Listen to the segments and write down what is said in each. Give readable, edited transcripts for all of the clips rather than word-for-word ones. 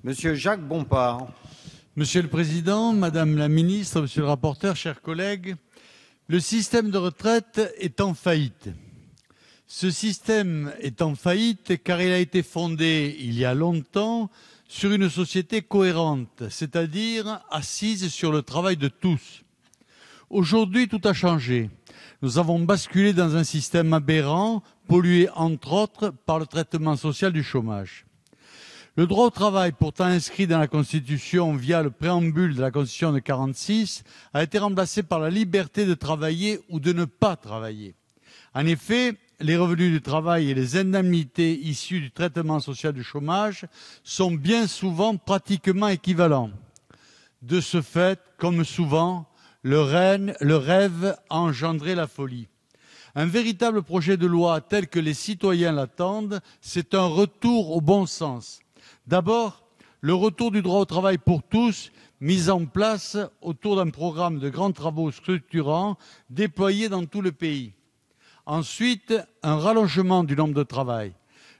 Monsieur Jacques Bompard. Monsieur le Président, Madame la Ministre, Monsieur le rapporteur, chers collègues, le système de retraite est en faillite. Ce système est en faillite car il a été fondé il y a longtemps sur une société cohérente, c'est-à-dire assise sur le travail de tous. Aujourd'hui, tout a changé. Nous avons basculé dans un système aberrant, pollué entre autres par le traitement social du chômage. Le droit au travail, pourtant inscrit dans la Constitution via le préambule de la Constitution de 1946, a été remplacé par la liberté de travailler ou de ne pas travailler. En effet, les revenus du travail et les indemnités issues du traitement social du chômage sont bien souvent pratiquement équivalents. De ce fait, comme souvent, le rêve a engendré la folie. Un véritable projet de loi tel que les citoyens l'attendent, c'est un retour au bon sens. D'abord, le retour du droit au travail pour tous, mis en place autour d'un programme de grands travaux structurants déployés dans tout le pays. Ensuite, un rallongement du nombre de travail.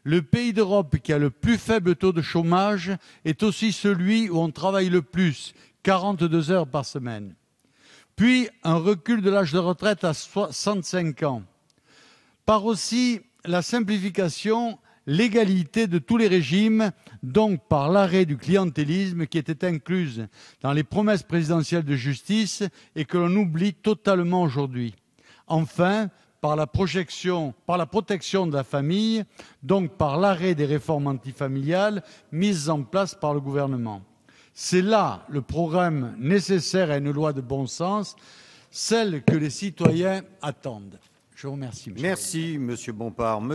Le pays d'Europe qui a le plus faible taux de chômage est aussi celui où on travaille le plus, 42 heures par semaine. Puis, un recul de l'âge de retraite à 65 ans. Par aussi la simplification, l'égalité de tous les régimes, donc par l'arrêt du clientélisme qui était incluse dans les promesses présidentielles de justice et que l'on oublie totalement aujourd'hui. Enfin, par la protection de la famille, donc par l'arrêt des réformes antifamiliales mises en place par le gouvernement. C'est là le programme nécessaire à une loi de bon sens, celle que les citoyens attendent. Je vous remercie. Merci, Monsieur Bompard.